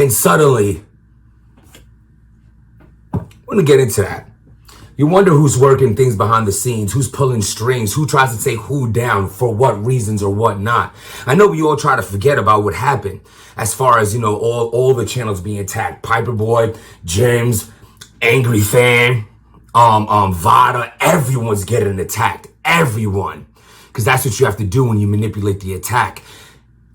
And suddenly, we're gonna get into that. You wonder who's working things behind the scenes, who's pulling strings, who tries to take who down for what reasons or what not. I know we all try to forget about what happened as far as, you know, all the channels being attacked. Piperboy, Jimz, Angry Fan, Vada, everyone's getting attacked. Everyone. Because that's what you have to do when you manipulate the attack.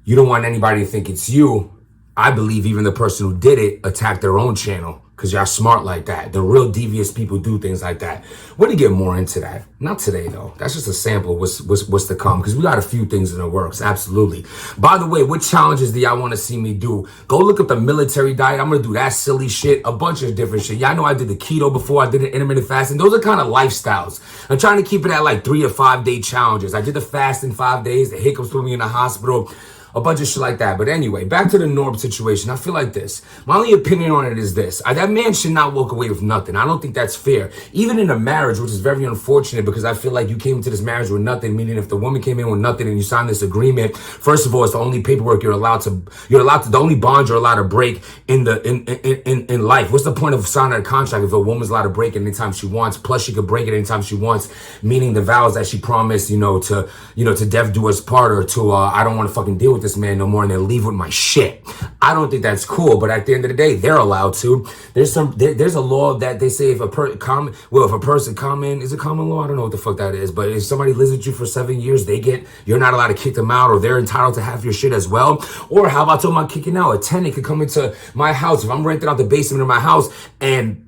You don't want anybody to think it's you. I believe even the person who did it attacked their own channel because y'all smart like that. The real devious people do things like that. We're going to get more into that. Not today, though. That's just a sample of what's to come because we got a few things in the works. Absolutely. By the way, what challenges do y'all want to see me do? Go look up the military diet. I'm going to do that silly shit, a bunch of different shit. Y'all know I did the keto before. I did the intermittent fasting. Those are kind of lifestyles. I'm trying to keep it at like 3 to 5 day challenges. I did the fast in 5 days. The hiccups put me in the hospital. A bunch of shit like that. But anyway, back to the Norb situation. I feel like this. My only opinion on it is this. That man should not walk away with nothing. I don't think that's fair. Even in a marriage, which is very unfortunate because I feel like you came into this marriage with nothing, meaning if the woman came in with nothing and you signed this agreement, first of all, it's the only paperwork the only bond you're allowed to break in life. What's the point of signing a contract if a woman's allowed to break it anytime she wants, plus she could break it anytime she wants, meaning the vows that she promised, to death do us part or to, I don't want to fucking deal with this man no more and then leave with my shit. I don't think that's cool, but at the end of the day, they're allowed to. There's a law that they say if a person common law? I don't know what the fuck that is, but if somebody lives with you for 7 years, you're not allowed to kick them out or they're entitled to have your shit as well. Or how about talking about kicking out? A tenant could come into my house. If I'm renting out the basement of my house and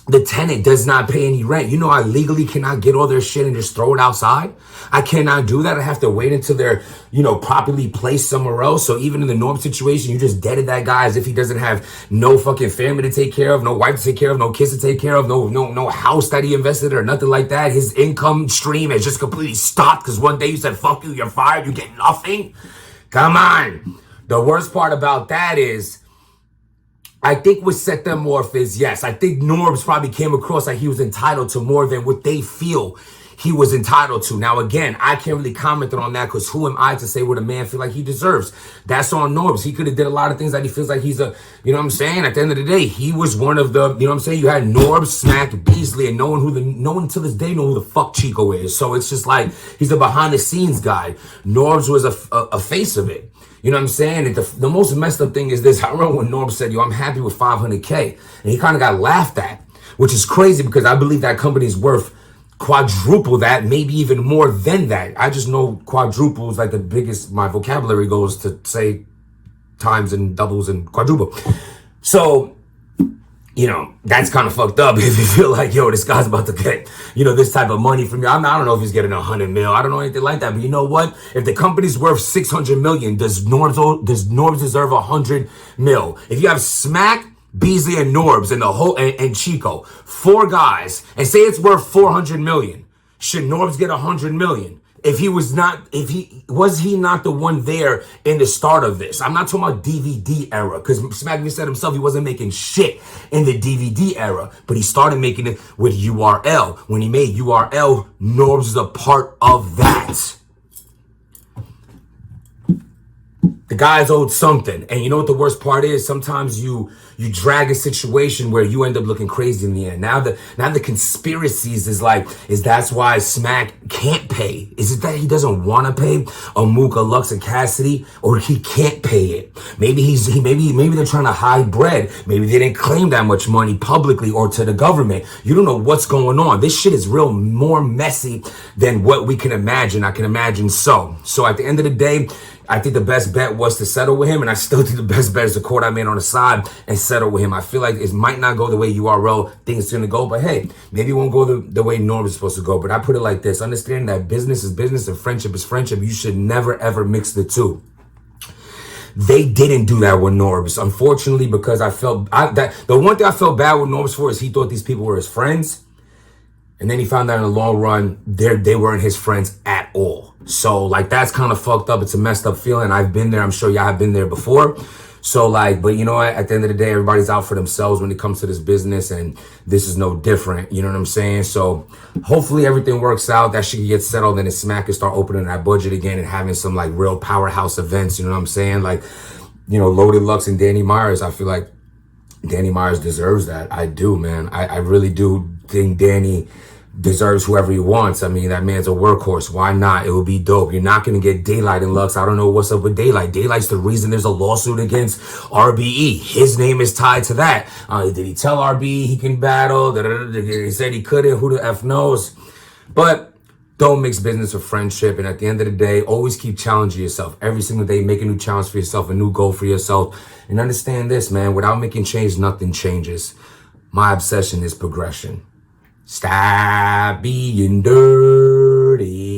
the tenant does not pay any rent, you know I legally cannot get all their shit and just throw it outside. I cannot do that. I have to wait until they're, properly placed somewhere else. So even in the Norb situation, you just deaded that guy as if he doesn't have no fucking family to take care of, no wife to take care of, no kids to take care of, no house that he invested in or nothing like that. His income stream has just completely stopped because one day you said, fuck you, you're fired, you get nothing. Come on. The worst part about that is, I think what set them off is, yes, I think Norbs probably came across like he was entitled to more than what they feel he was entitled to. Now, again, I can't really comment on that because who am I to say what a man feel like he deserves? That's on Norbs. He could have did a lot of things that he feels like he's a, you know what I'm saying? At the end of the day, he was one of the, you know what I'm saying? You had Norbs, Smack, Beasley, and no one to this day know who the fuck Chico is. So it's just like, he's a behind the scenes guy. Norbs was a face of it. You know what I'm saying? And the most messed up thing is this. I remember when Norb said, I'm happy with 500K. And he kind of got laughed at, which is crazy because I believe that company's worth quadruple that, maybe even more than that. I just know quadruple is like the biggest, my vocabulary goes to say times and doubles and quadruple. So, that's kind of fucked up if you feel like, this guy's about to get, this type of money from you. I don't know if he's getting 100 mil. I don't know anything like that. But you know what? If the company's worth 600 million, does Norbs deserve 100 mil? If you have Smack, Beasley, and Norbs and Chico, 4 guys, and say it's worth 400 million, should Norbs get 100 million? Was he not the one there in the start of this? I'm not talking about DVD era, because Smack said himself he wasn't making shit in the DVD era, but he started making it with URL. When he made URL, Norbs is a part of that. The guy's owed something. And you know what the worst part is? Sometimes you drag a situation where you end up looking crazy in the end. Now the conspiracies is that's why Smack can't pay. Is it that he doesn't want to pay Amuka, Lux, and Cassidy, or he can't pay it? Maybe they're trying to hide bread. Maybe they didn't claim that much money publicly or to the government. You don't know what's going on. This shit is more messy than what we can imagine. I can imagine so. So at the end of the day, I think the best bet was to settle with him, and I still think the best bet is to call that man on the side and settle with him. I feel like it might not go the way URL thinks it's going to go, but hey, maybe it won't go the way Norm is supposed to go. But I put it like this. Understand that business is business and friendship is friendship. You should never, ever mix the two. They didn't do that with Norbs, unfortunately, because the one thing I felt bad with Norbs for is he thought these people were his friends. And then he found out in the long run, they weren't his friends at all. So, that's kind of fucked up. It's a messed up feeling. I've been there. I'm sure y'all have been there before. So, but you know what? At the end of the day, everybody's out for themselves when it comes to this business. And this is no different. You know what I'm saying? So, hopefully everything works out. That shit can get settled. And then Smack can start opening that budget again and having some, real powerhouse events. You know what I'm saying? Loaded Lux and Danny Myers, I feel like Danny Myers deserves that. I do, man. I really do think Danny deserves whoever he wants. I mean, that man's a workhorse. Why not? It would be dope. You're not going to get Daylight and Lux. I don't know what's up with Daylight. Daylight's the reason there's a lawsuit against RBE. His name is tied to that. Did he tell RBE he can battle? He said he couldn't. Who the F knows? But don't mix business with friendship. And at the end of the day, always keep challenging yourself. Every single day, make a new challenge for yourself, a new goal for yourself. And understand this, man. Without making change, nothing changes. My obsession is progression. Stop being dirty.